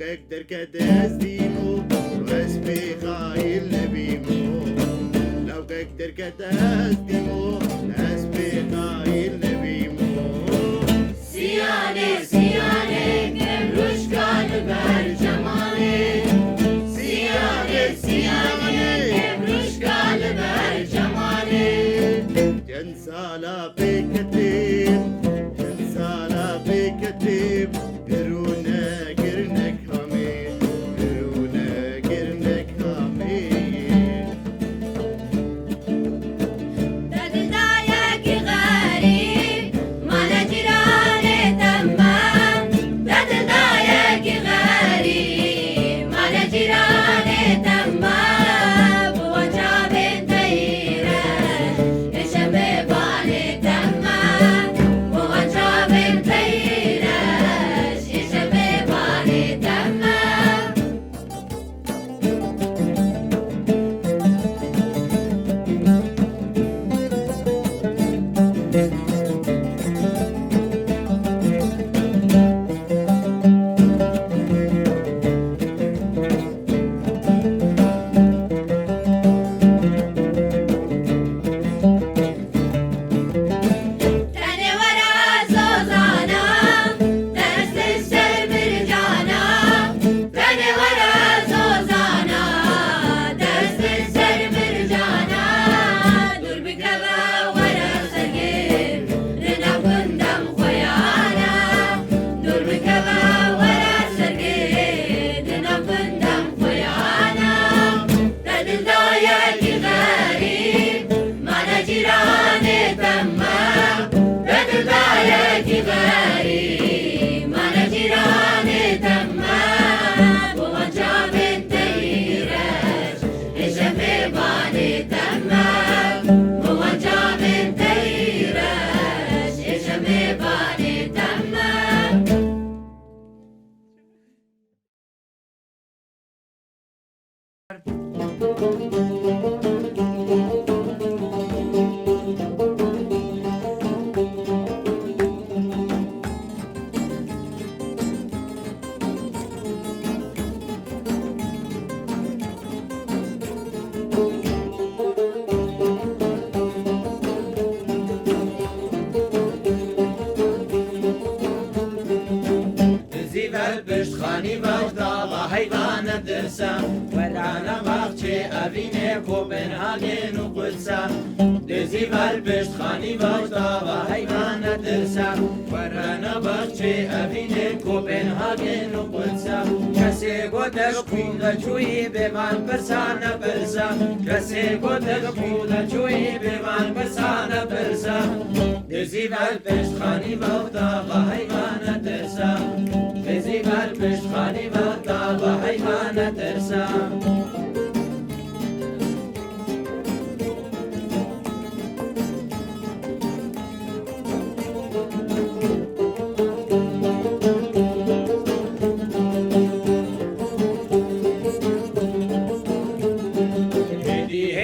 اقدر كده ازديمو واسبي خايل نبيمو لو اقدر كده ازديمو اسبي خايل نبيمو سياني سياني كبروش كالبر جمالي سياني سياني كبروش كالبر جمالي تنسى لا بكتيب تنسى لا بكتيب قرونا قرنك همي قرونا قرنك همي تدايك غريب ما نجراني تمام تدايك غريب ما نجراني تمام وجاب تيره شبيباني تمام وجاب تيره شبيباني تمام تاني ورا زوزانا درس السر برجانا تاني ورا زوزانا درس السر برجانا دور بكبا ورا سجير رنا كندم خيانا دور بكبا ورا سجير رنا كندم خيانا تدل دايك غريب ما نجراني تمام بدل دايك غريب ما نجراني تمام وجاب التيرش شبيباني تمام وجاب التيرش شبيباني تمام زیبل پشت خانی وقتا با حیوان درسم ورانا وقتی اوینه کوپنهاگن و قدسم زیبل پشت خانی وقتا با حیوان درسم ورانا وقتی اوینه کوپنهاگن و قدسم کسی گوتش کولا چوی به من برسان برسم کسی گوتش کولا چوی به من برسان برسم زیبل پشت خانی وقتا با حیوان درسم زیبل پشت خانی وقتا با حیوان درسم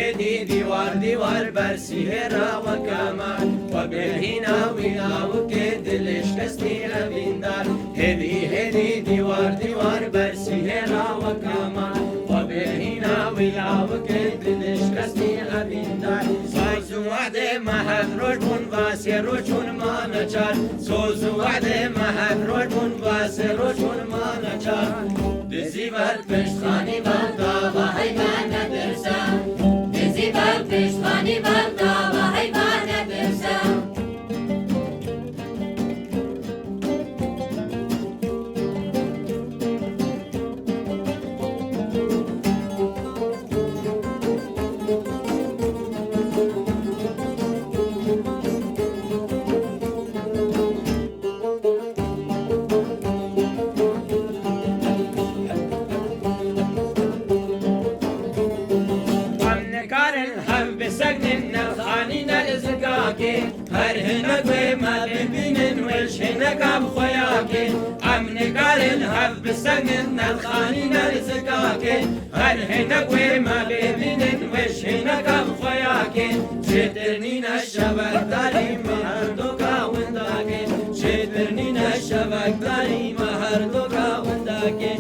هدي ديوار ديوار برسيهرا وكمان وبالهنا ويا وكيد ليش كسني أبيندار هدي ديوار ديوار برسيهرا وكمان وبالهنا ويا وكيد ليش كسني أبيندار سوزو وعد محل روش بون واسي روشون ما نچار سوزو وعد محل روش بون واسي روشون ما نچار دزيبر پشت خاني بلدا وحيوان درسام زیبل پشتوانی بلدا و حیوان برسم هر هنگ ما ببینن ولش هنگ ام خویاکی ام نگارن هف بسنگن نخانی نرزگاکی هر هنگ ما ببینن ولش هنگ ام خویاکی چترنین شبکداری مهر دو کاونداکی چترنین شبکداری مهر دو کاونداکی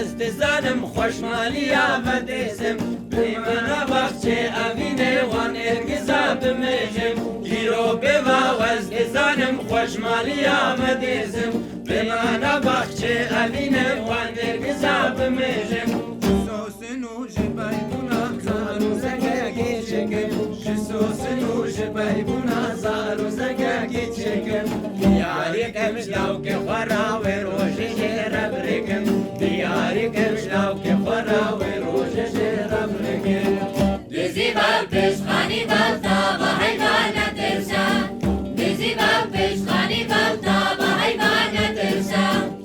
وزد زانم خوشمالیا مدیزم بمنا بخچه اوینه وان ارگزا بمجم جیرو بما وزد زانم خوشمالیا مدیزم بمنا بخچه اوینه وان ارگزا بمجم سوسنو جبایبونا زارو زگاگی چکم سوسنو جبایبونا زارو زگاگی چکم یاری کمش لاو که خراوی روشی جرب رکم یاری کمش لاو که خراوی روشی جرب رکم دزی بال پشخانی بال تا با حیوان ترسا دزی بال پشخانی بال تا با حیوان ترسا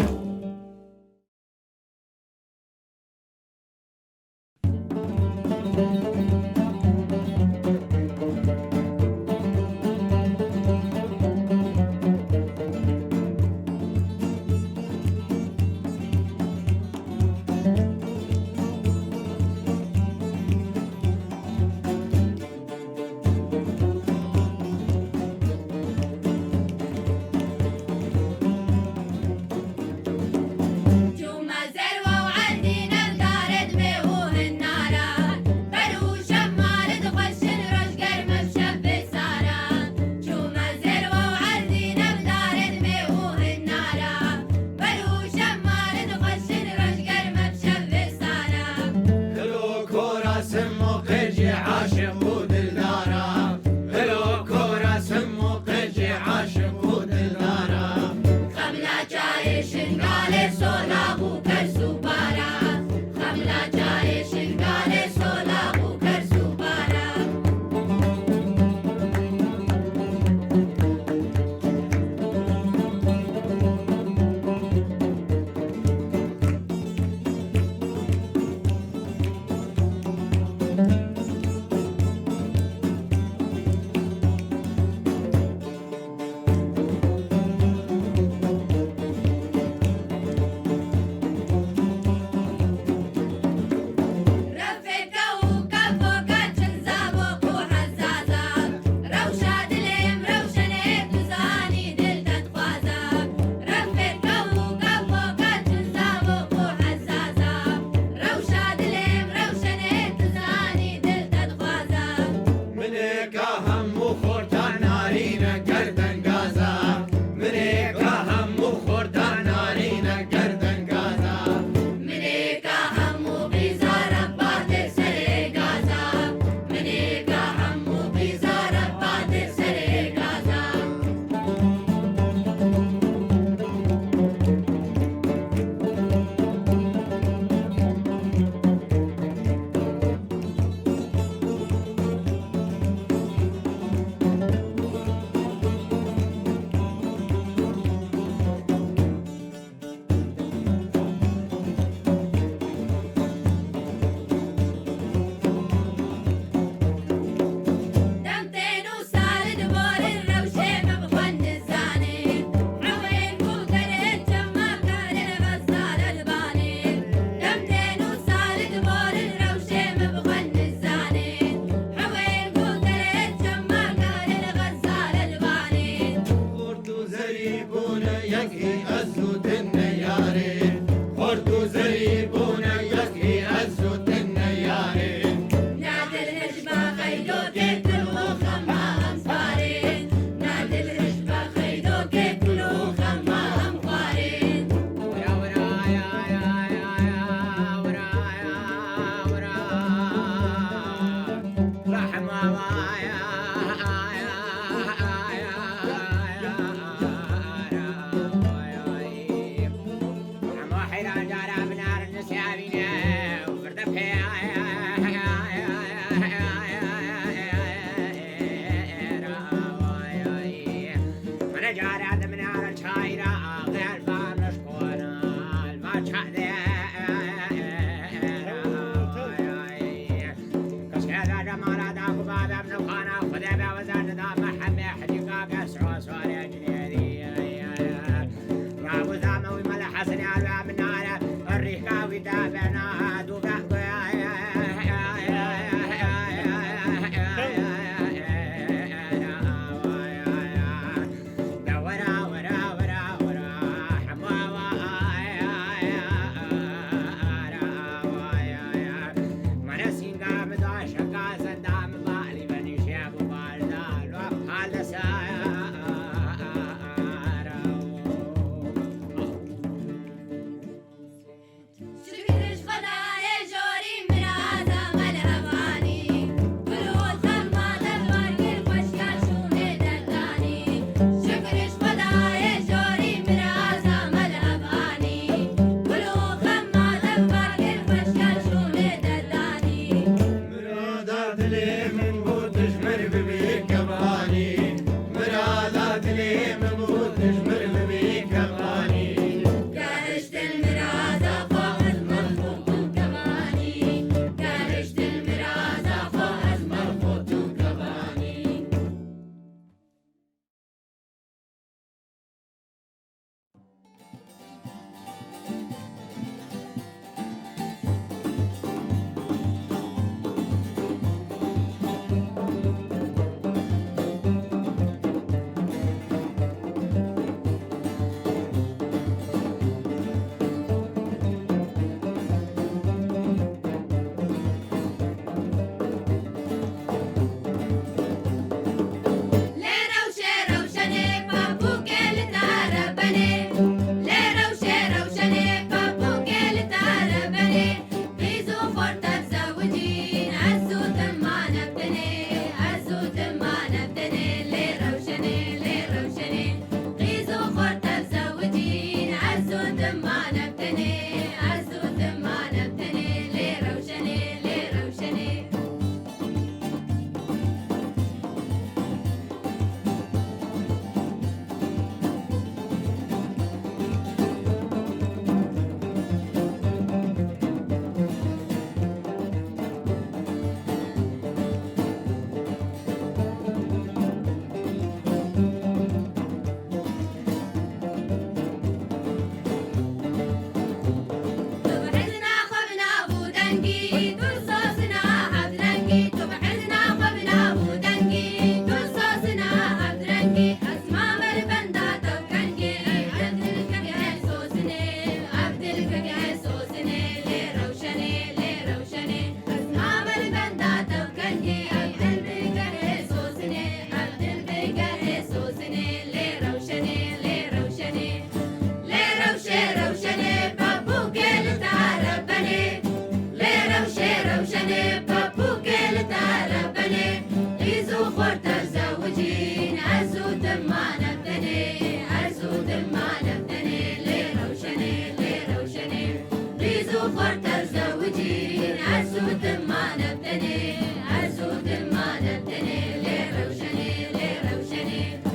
زوجين أزود ما نبتني أزود ما نبتني لروشني لروشني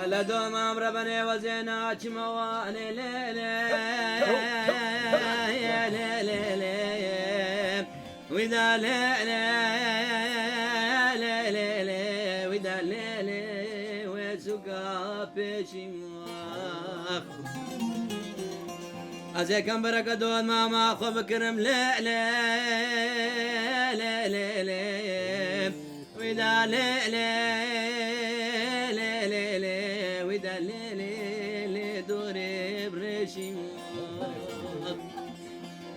لدوم امر بني وزينا مواني ليلي ليلي وذا ليلي ليلي وذا ليلي وسقا بشماخ أزيكم بركة دون ماما خو بكرم ليلي ليلي وذا ليلي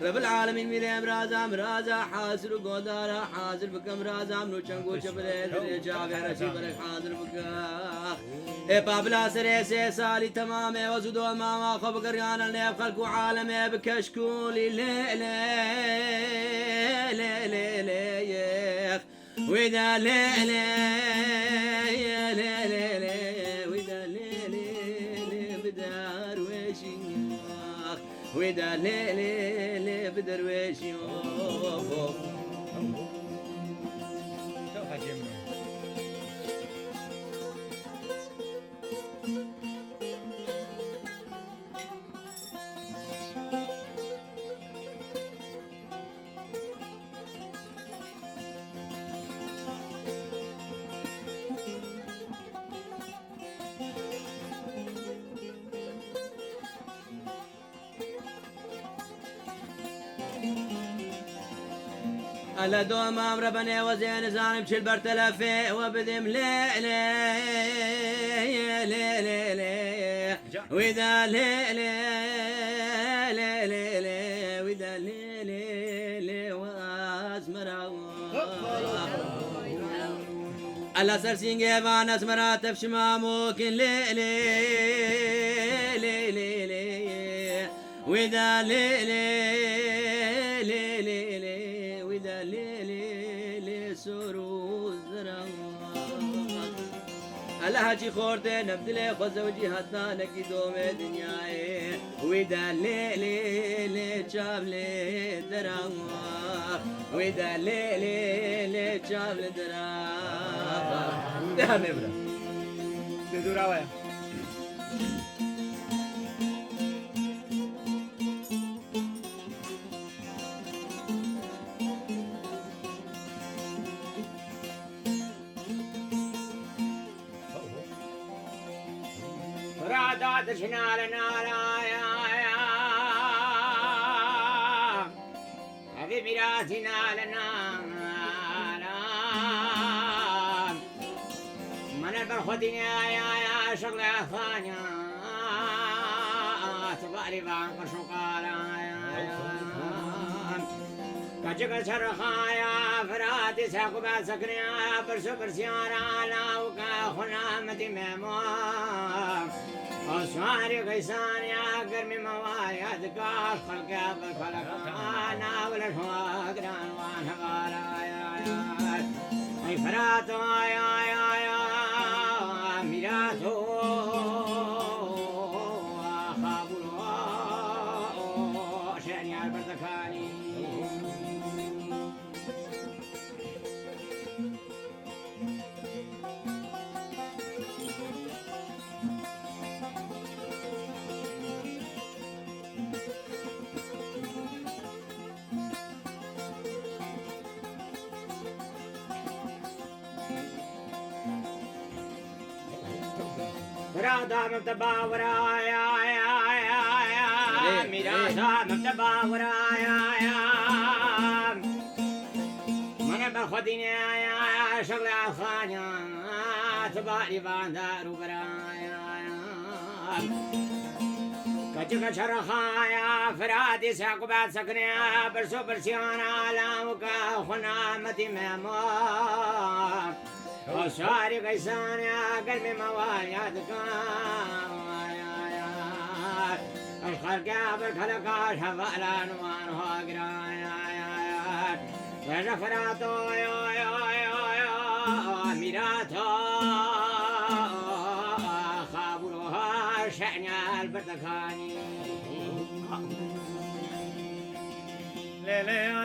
رب العالمين ميري مرازا مرازا حاضر وقدارا حاضر بكم رازا منو چنگو چبري جاب رشي برك حاضر بكا اي بابلا سري سي سالي تمام وزدو ماما خب قريانا لي خلق عالم بكشكولي لي لي لي لي لي ودا لي لي لي لي لي ودا لي لي بدار وشي ودا لي لي بدرويشي على دوم امر بني وزين زانم شل برتلفي وبدم لي لي لي لي لي وذا لي لي لي لي لي وذا لي لي لي واسمر على سرسين جيبان اسمر تفشما ممكن لي لي لي لي لي وذا لي لي الهاجي خورته نبدله خزوجي حتى نكي دوم دنياي ويدا لي لي لي شابلي درا ويدا لي لي لي شابلي درا ده مبرا تدورا ويا دشنا لنا يا هذه ميراثنا لنا من البرخوتين يا شغل ثانية تبالي بان قشقالا كجك شرخايا فراتي ساقبا سكنيا برسو برسيانا لاوكا خنامتي ميمون أسواري غيسان يا قرمي مواري أذكار خلقا بالخلقانا والأشواق دانوان هغالا أي فراتو يا ميراتو خابرو شعني البردكاني رادا مبتبا ورايا ميرادا مبتبا ورايا من بخديني يا شغل الخانيا تبالي باندار وبرايا كتك شرخايا فرادي ساقبات سكنيا برسو برسيانا لاموكا خنا متي ميمار وشاري قيسان يا قلبي مواليا الخلق يا بالخلق شفاء الانوان هاقرايا ورفراتو يا ميراتو خابروها شعني البردكاني ليلي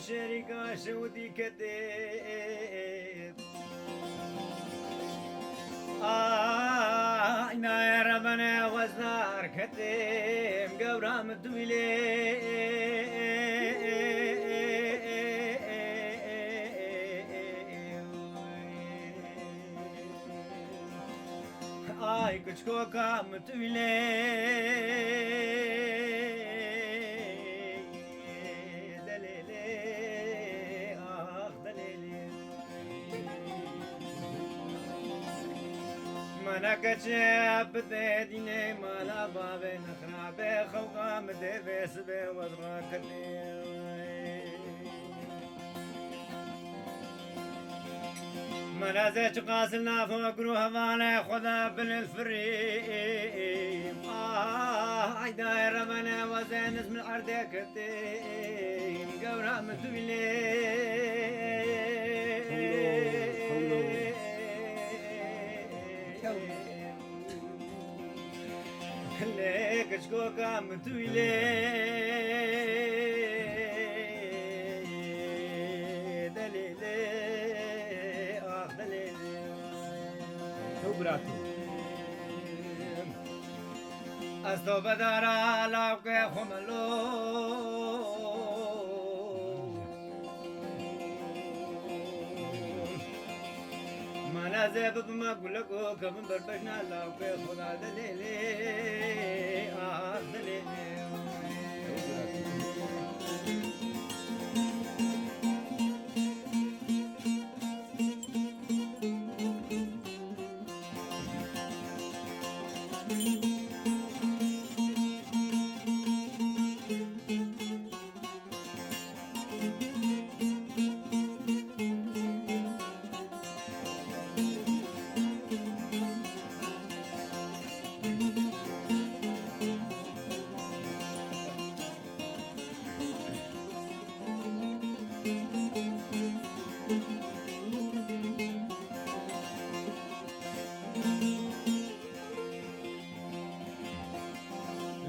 شريكة شودي كتيب إنا يا ربنا وزنار كتيب قورام الدويلي آي كشكو كام تويلي منك جاب ديني مالا بابي نخرابي خوقا مدي سبي وزراكني منازج قاسلنا فوق روح وانا خدا بالفريم عيدا رمنا وزين اسم الارض كتيم قورا مدولي ليك شكوكا متويلي دليلي دليلي براتو أستو بدارا لاوكي خملو مانا زيب بما قلقو كمن بربشنا لاوكي خدا دليلي دليلي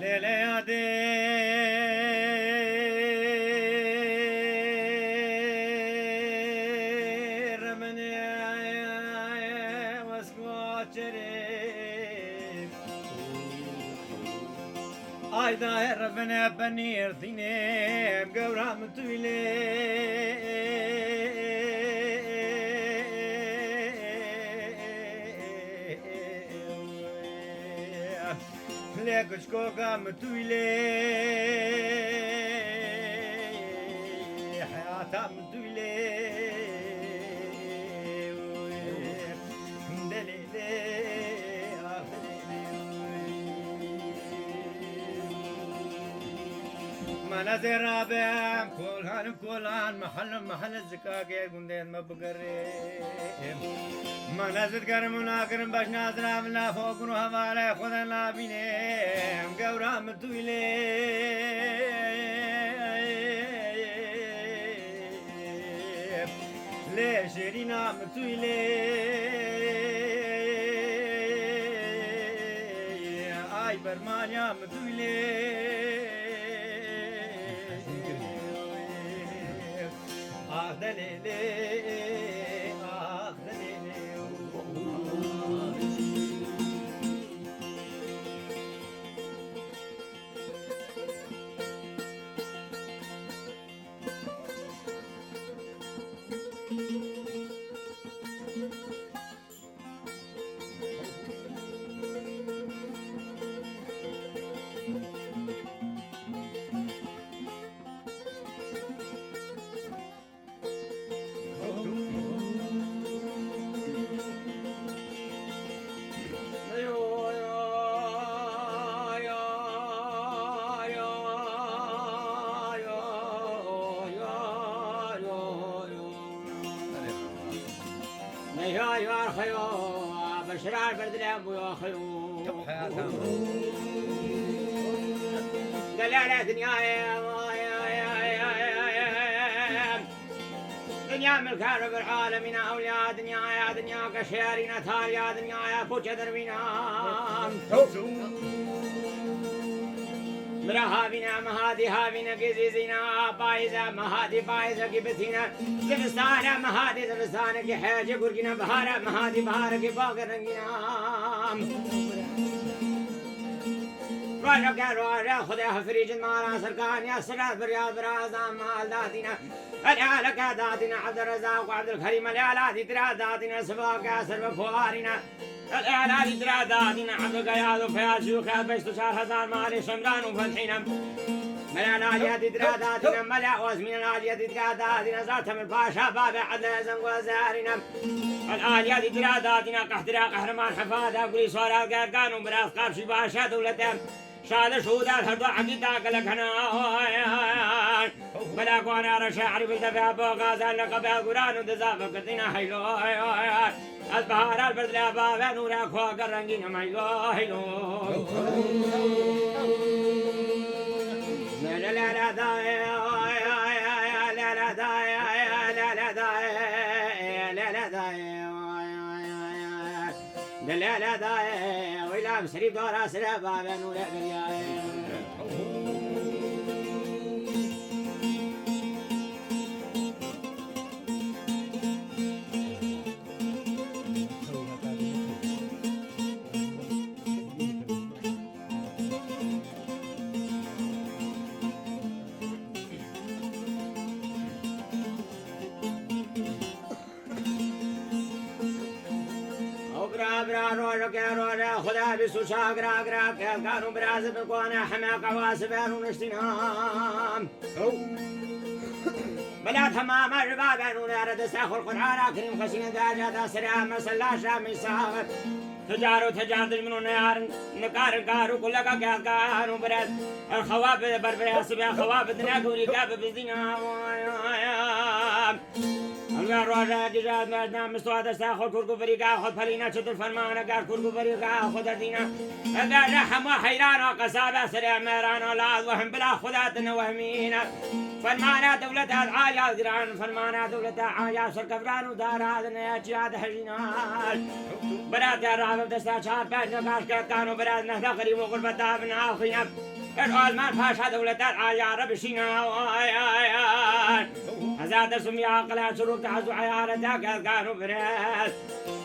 ليلة دي رمني واسكوات شريف ايدا ربنا بنير ثيني بقورا متويلي ليك شكوكا متويلي حياتها متويلي دليلي منازل رابع كلان محل الزكاكي قندين ما بقريم منازل قرمنا قرم باش نازل من لا فوق نوها مالي خذنا لا بينيم قورا مدويلي ليش رينا مدويلي اي برمانيا مدويلي يا خيو بشرار بردلام ويا خيو دلالة دنيا دنيا ملك رب العالمين أولياء دنيا يا دنيا كشيرين ثار يا دنيا يا كوچ دربينا مرها بنا مهادي هابنا كزيزنا بايزا مهادي بايزا كي بثينا زمستانا مهادي زمستانا كي حاجة قرقنا بهارا مهادي بهارا كي باقر رنقنا روجا روجا خدا فريج المارا سركان يا سرات برياض برازام مال داتنا الآلك داتنا عبد الرزاق وعبد الكريم الآلات ترى داتنا سباق سرب فوارنا الآلات ترى داتنا عبد القياد وفياض شيوخ بيشتو 4000 مال شمران وفتحنا ملا الآليات ترى داتنا ملا وزمين الآليات ترى داتنا زاتم الباشا بابا عدل زنقو زارنا الآليات ترى داتنا قحترا قهرمان حفاظة قولي صورا القرقان ومراث قابشي باشا دولتهم شاد شودا الهردو عقيدة قلقنا بلا قوانا رشاعري بالدفع بوغازا لقبا قران ودزافة قدنا حيلو البهار البرد لابا نورا كوا قرنجين ميلو حيلو لا لا لا داي لا لا داي لا لا داي لا لا داي لا لا داي ويلا مسريب دورا سلابا بنورا برياي خدا بسوشا قرا قرا كانوا برازب القوانا حماق واسبان ونشتنام بلا تمام الرباب ونار دساخ القرآن كريم خشين داجة سلام مسلا شام ساغر تجار من نار نكار كارو كلك كانوا براز الخواب بربر سبع خواب ناكوري كاب بزنا الروجا جزاد مجنا مستوى ساخو كركو فريقا خد فلينا شد الفرمان قال كركو فريقا خد دينا قال رحم حيران قصابة سريع ميران اولاد وهم بلا خداتنا وهمينا فرمانا دولة العالية القران فرمانا دولة عالية سركفران ودارات نياتيات حجينال برات يا رابط دستا شهر بيجنا قاش كانوا برات نهدا قريب وقربتا من آخينا العالمان فاشا دولة العالية ربشينا هزاد سمي عقلها شروط تحزو عيارتك كانوا برات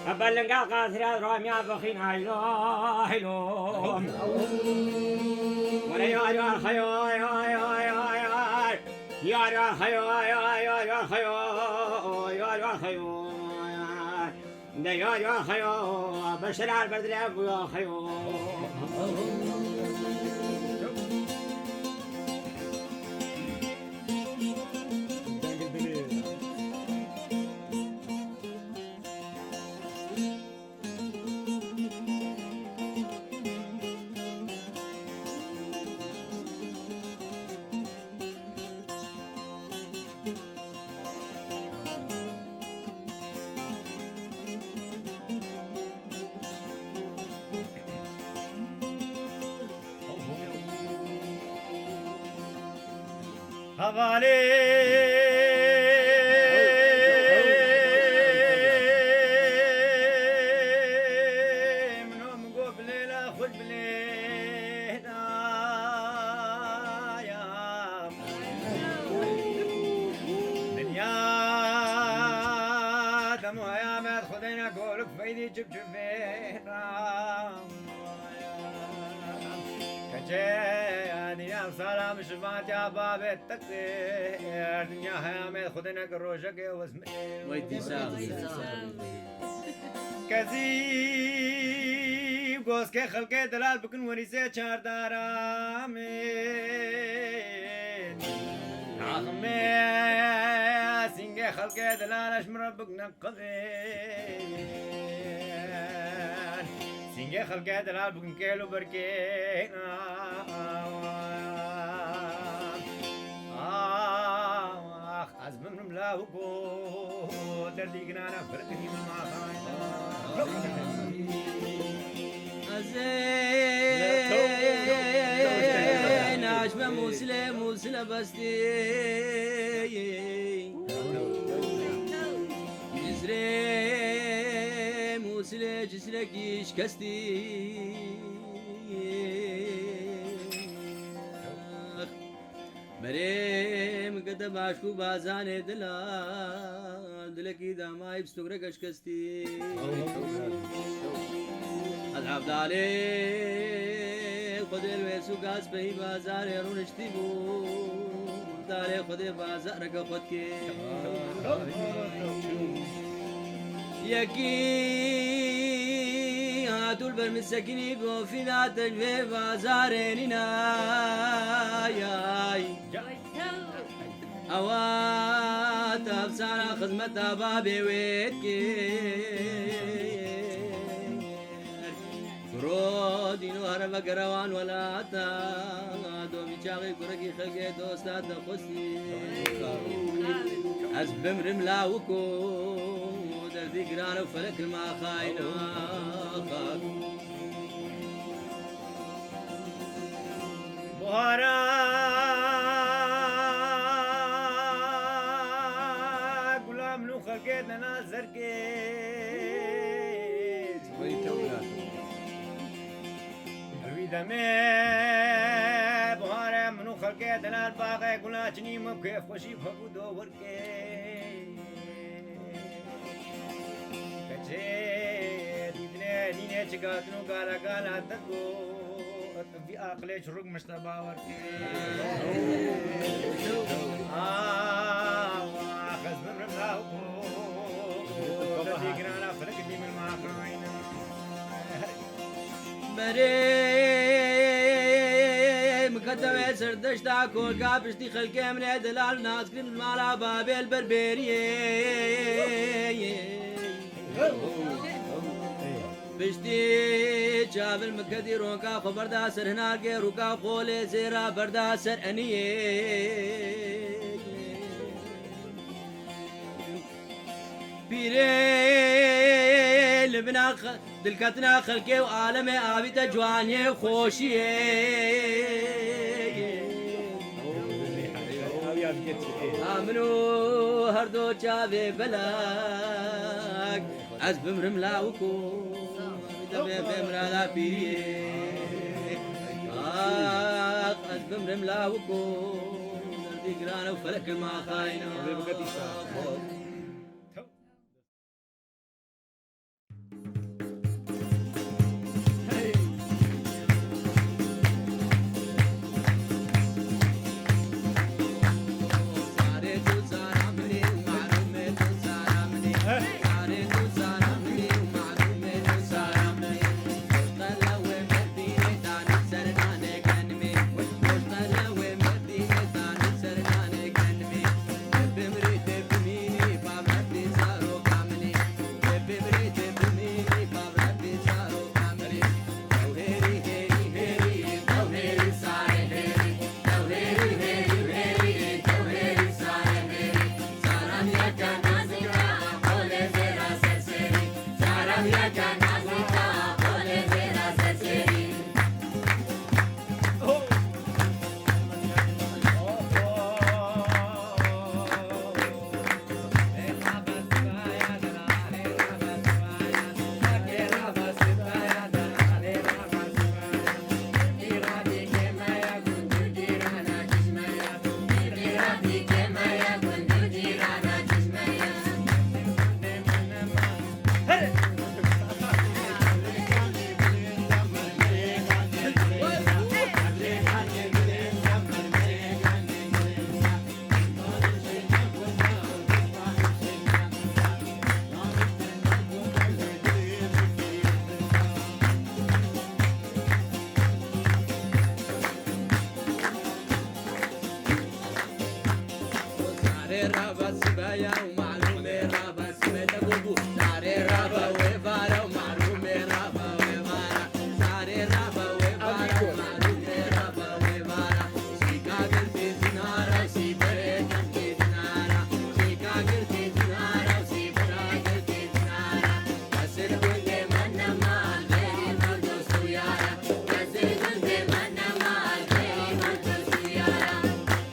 أبلنقا قاثرات راميا بخين هايلو هايلو وليا يا خيو يا خيو يا خيو يا خيو يا خيو بشرار بردلاب يا خيو حوالي منهم قبل لا خذ بلينا يا دنيا دمو يا مات خذينا قولك فيدي جب جبينا دنیا سلام شفاعت یا باب التقدير دنيا حيامي خدنا قروشك واسمي ويدي ساغي كذيب قوس کے خلق دلال بكن وريسي چار دارامين عظمي سنگ خلق دلال اشمر بكنا قذين سنگ خلق دلال بكن كيلو بركين عزم من لا وقو دردي قنانا فرقني من زين عشمة مسلم بستي جسري جسرك يشكستي مريم قد باشكو بازاني دلكي داماي بستغرق اشكستي العبد علي خد الويسو قاس بهي بازار رونشتي بو داري خد بازارك خدكي يكي هاتو البرمسكني بو في ذات الجوي بازارينينا ياي أوات أفسانا خدمة بابي ويتكي فرودينو هرب قروان ولا تا دو بيشاغي كركي خلقي دوستات خسي أزبم رملا وكو دردي قران وفلك الما خاينا بهارا غلام نو خلقه دنا زرقه هلوي دمي بهارا منو خلقه دنا الباغه غلاچني مكيف خوشي فقو دو ورقه كچه دينه چگاتنو گالا گالا تگو في عقلي شروق مشتبه وركي خز من رملاوكو الذي قرانا فلك دي من معقرين مريم كتبه سردشتا كل قابشتي خلقه من دلال ناس كريم المالا بابي البربريه بشتي جاب المكدي روكا خبردا سر هناك روكا خولي زيرا بردا سر انيه بيري لبنا دلكتنا خلقي وعالمي آبي تجواني خوشي آمنو هردو جابي بلاك عزب مرملا وكو دبي بمرالا بيري عزب مرملا وكو دردي قرانا وفلك الما خاينا سبايا ومعلوم الرابا سميت قلبو ساري الرابا وفارا ومعلوم الرابا وفارا ساري الرابا وفارا ومعلوم الرابا وفارا سيكا قلبي زنارا وسيبري قلبي زنارا سيكا قلبي زنارا وسيبرا قلبي زنارا أسر كل من مال غيري مردوس ويارا أسر كل من مال غيري مردوس ويارا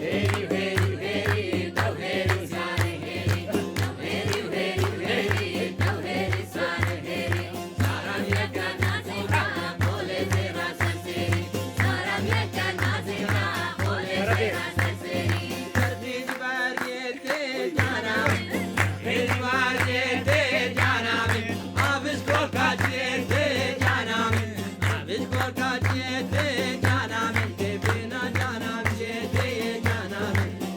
هيري وهيري وهيري تو هيري ساري هيري تو هيري وهيري وهيري تو هيري ساري هيري سارم يكا نازكا قولي تيرا سنسيري سارم يكا نازكا قولي تيرا سنسيري ترديد باريتي جانا هيري باريتي جانا آبس كوكاتيتي جانا آبس كوكاتيتي جانا بينا جانا جيتي جانا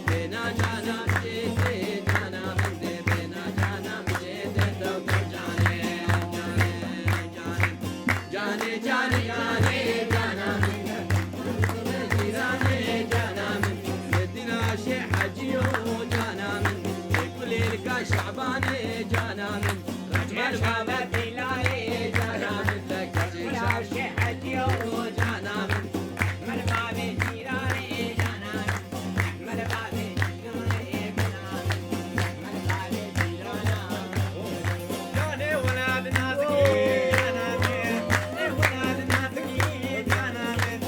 بينا جانا جيتي جانا بينا جانا جيتي تو جاني جاني جاني جاني جاني جانا جيراني جانا يدنا شي حجيو جانا كل لك شعباني جانا رجل بابا بلاي جانا لك شي حجيو جانا من بابي جيراني جانا من بابي جيراني من بابي جيراني جاني ولاد نازكي جانا من ولاد نازكي جانا من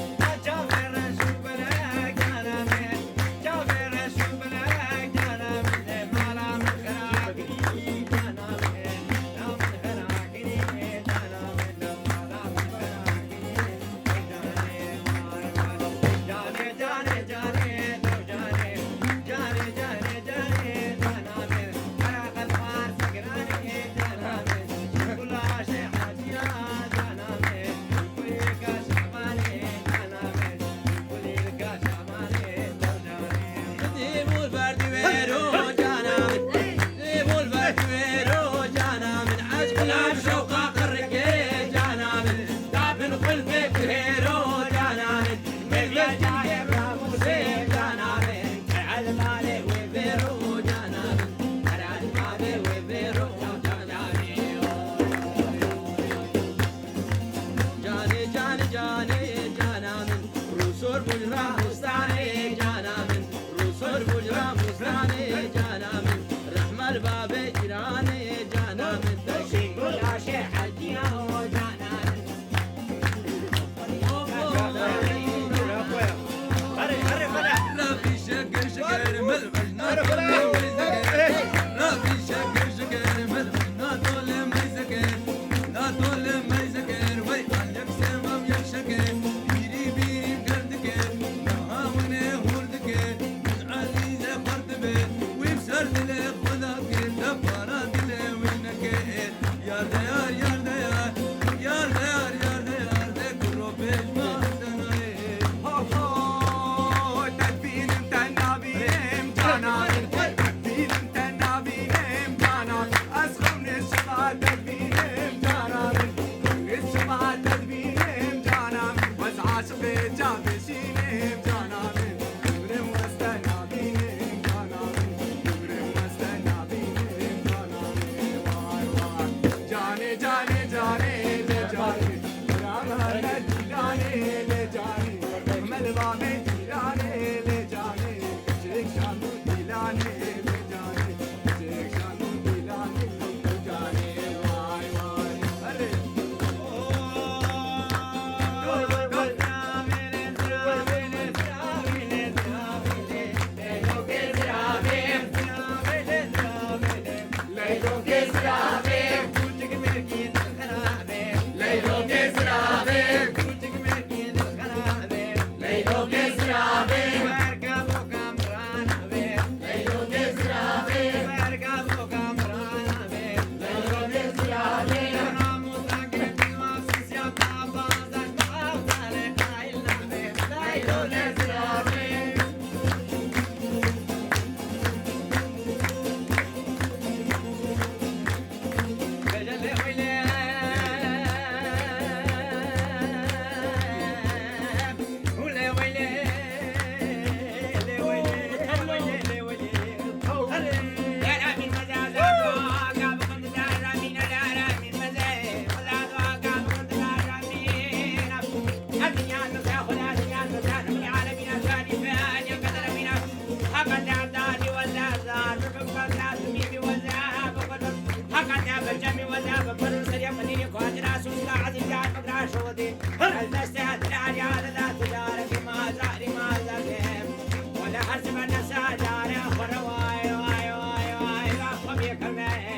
جابر شوبنا جانا من جابر شوبنا جانا من مالا من خراقي جانا من لا من خراقي جانا من مالا من خراقي جانا جاني جاني تو جاني جاني جاني جاني جانا من خراق الفار سكراني جانا من كل شيء حاجيا جانا من كل كشمالي جانا من كل كشمالي تو جاني ديمو البرد ويرو جانا من ديمو البرد ويرو جانا من عشق العب شوقا قرقي جانا من دابن قلبك هيرو جانا من مغلا جايب راموسي جانا من علمالي وبيرو جانا من علمالي وبيرو جانا جاني جاني جاني جانا من روسور بجرا مستاني جانا من روسور بجرا مستاني جانا من رحمة الباب جيراني جانا من تشين كل شيء حجيا جانا لا في شكر شكر ملمجنا لا في شكر شكر ملمجنا طول ما يسكر لا طول ما يسكر وي عليك سمام يشكر بيري بيري بقردك نهاوني هوردك من عزيزة قردبه وبسرد لك خداك دبارات لي وينك يا ديار يا ديار يا ديار يا ديار ذاك الروبيج ما عندنا تدبين انت النبيم جانا تدبين انت النبيم جانا اسخن من الشباب تدبينم جانا الشباب تدبينم جانا بس عاشق جابشينم جانا نبرم واستنى بينم جانا نبرم واستنى بينم جانا واي واي جاني جاني جاني جاني رام هر جاني جاني ملبابي جاني جاني شيخ شانو ديلاني جاني شيخ شانو ديلاني جاني واي واي هلي ليلو كسرابيم ليلو كسرابيم ليلو كسرابيم ليلو كسرابيم ودي النستهد العالي على لا تدار في مازاري مازارهم ولا حسب النساء داري أخر واي واي واي واي لا خبيك المهم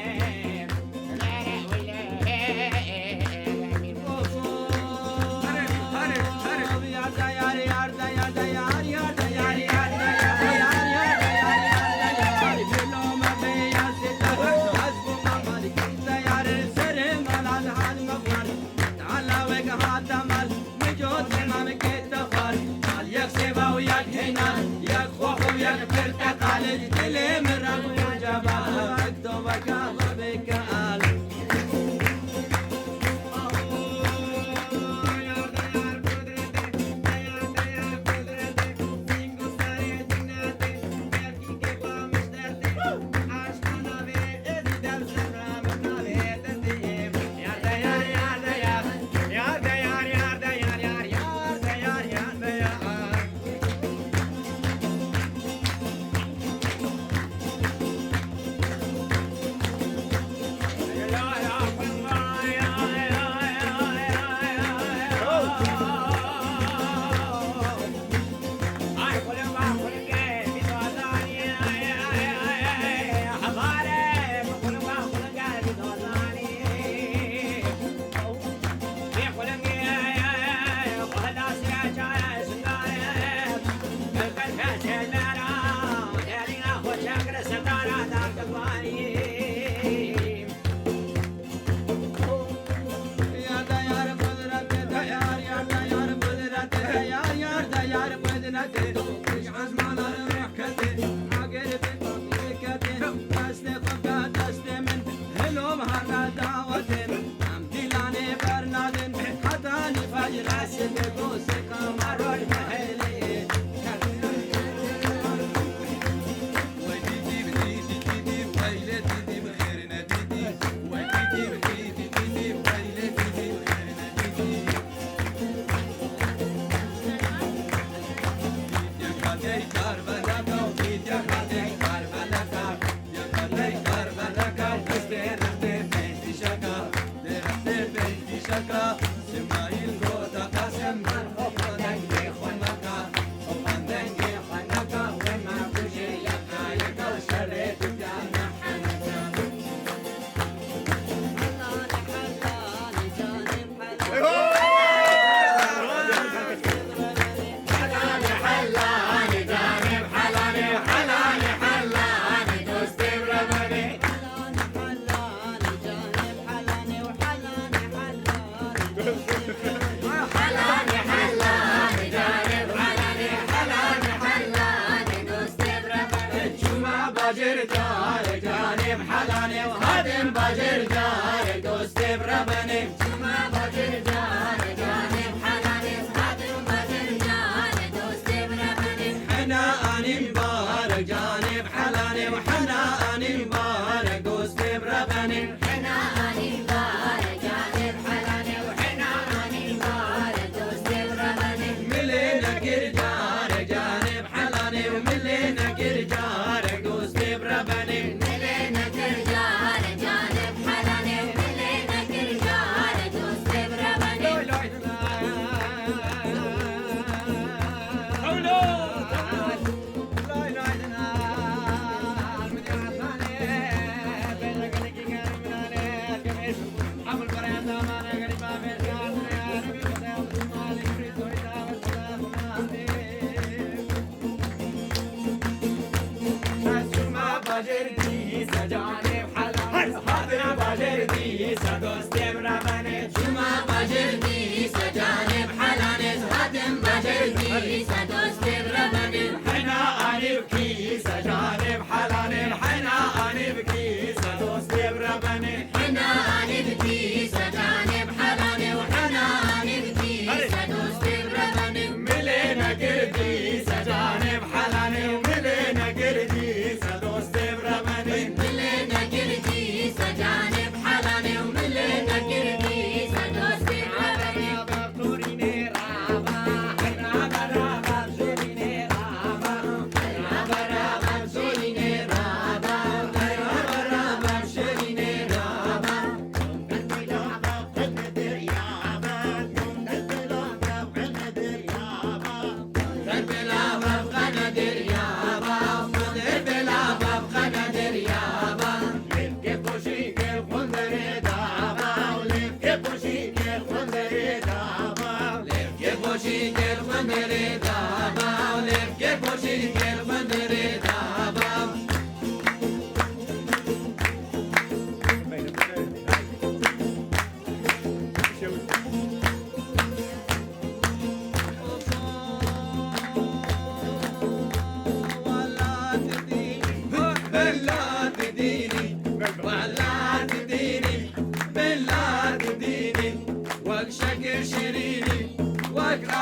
پوشی گل خندری دابا لب که پوشی گل خندری دابا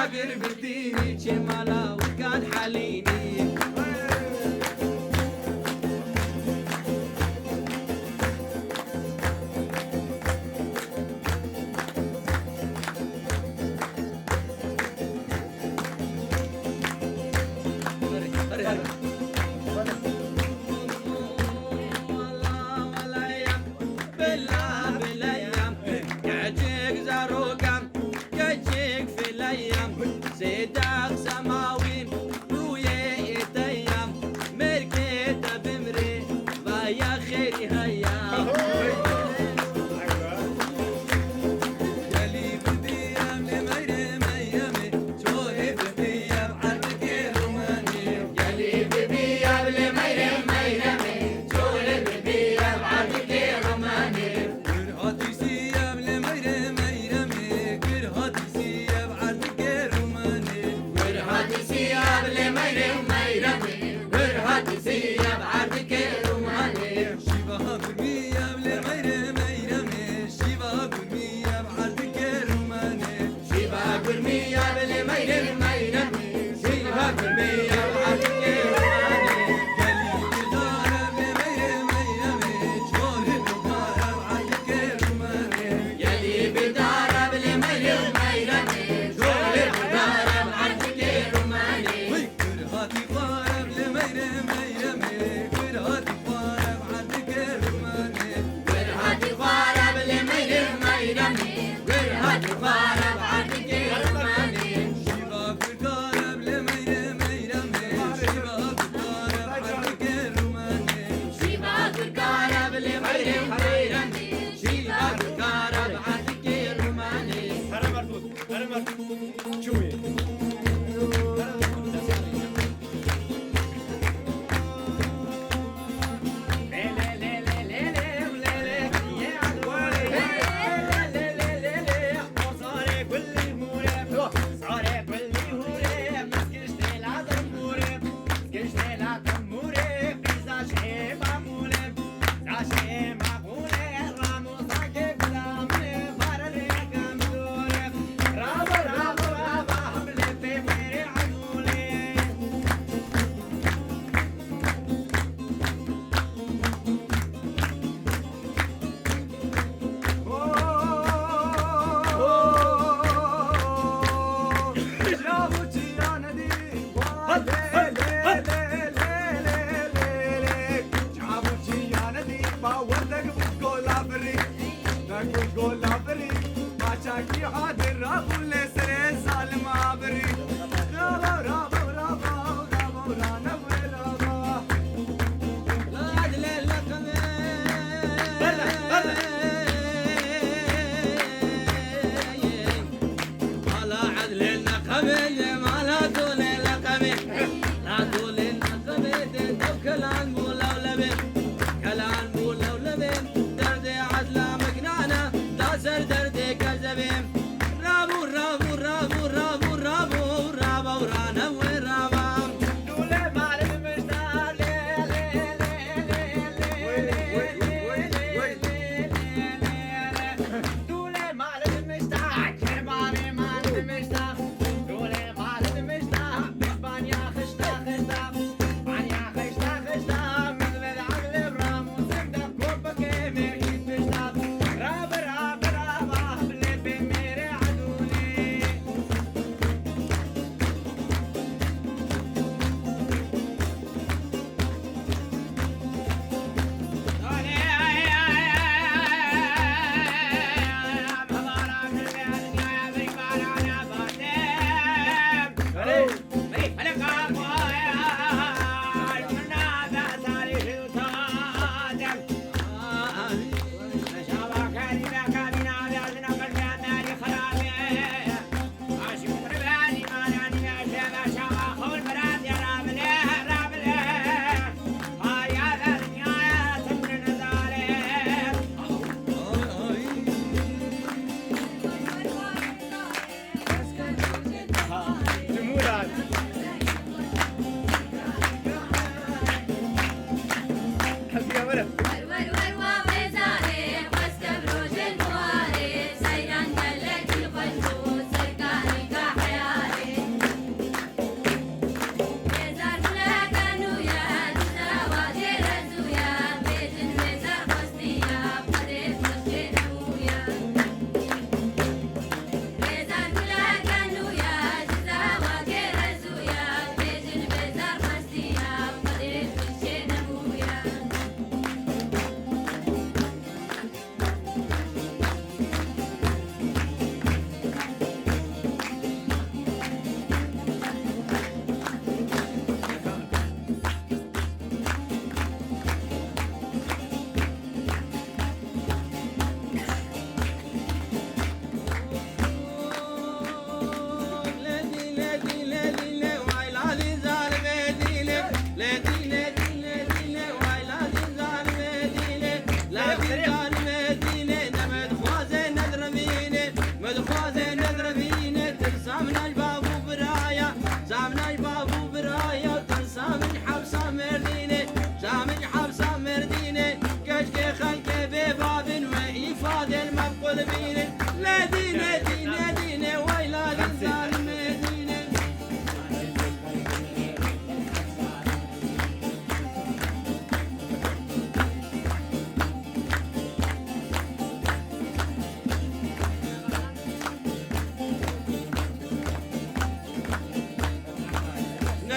عبر بديني جمالا وكان حليني زيدك سماوين روية يتيم مركت بمري بايا خيري هيا يلي بديم لميري ميمي شوهي بديم عرضك روماني يلي بديم لميري ميمي شوهي بديم عرضك روماني كرهاتي سيام لميري ميمي كرهاتي سيام عرضك سياب لميري ميرمي برهات سياب عرضك روماني شيبا برمية لميري ميرمي شيبا برمية عرضك روماني شيبا برمية لميري ميرمي شيبا برمية عرضك روماني يلي بدارم لميري ميرمي جوري بدارم عرضك روماني يلي بدارم لميري ميرمي جوري بدارم عرضك روماني كرهاتي فارم لميري ميرمي كرهاتي فارم عرضك روماني كرهاتي فارم لميري ميرمي كرهاتي فارم عرضك روماني شيبا كرهاتي لميري ميرمي شيبا كرهاتي عرضك روماني شيبا كرهاتي لميري ميرمي شيبا كرهاتي عرضك روماني هرم مربوط هرم مربوط شوي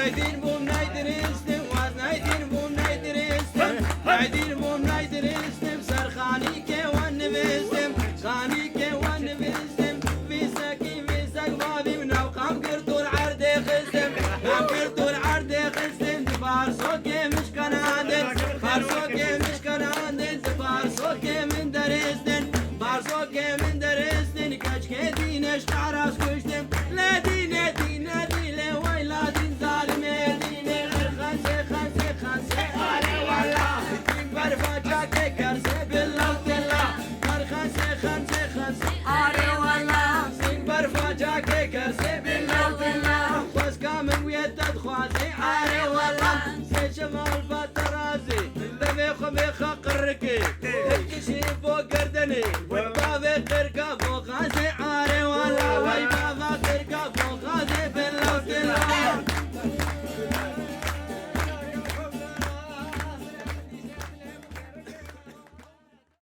نايدين بوم نايدرستم واز نايدين بوم نايدرستم نايدين بوم نايدرستم سرخاني كي ونبستم خاني كي ونبستم فيساكي فيساك بابي من قام قرطور عرض خستم قام قرطور عرض خستم فارسوكي مش كنادن فارسوكي مش كنادن فارسوكي من درستن فارسوكي من درستن كشكي دينش تعرس كشتم لا دينه دينه دينه ويلا دين ظالمه دينه خنسه خنسه خنسه علي والله برفاجا كرسي بالله بالله خنسه خنسه خنسه علي والله سين برفاجا كرسي بالله بالله بس كامل ويدد خوازي علي والله سجمال بطرازي دبيخو بيخا قركي هكشي فوق قردني والبابي قرقا فوق خاسي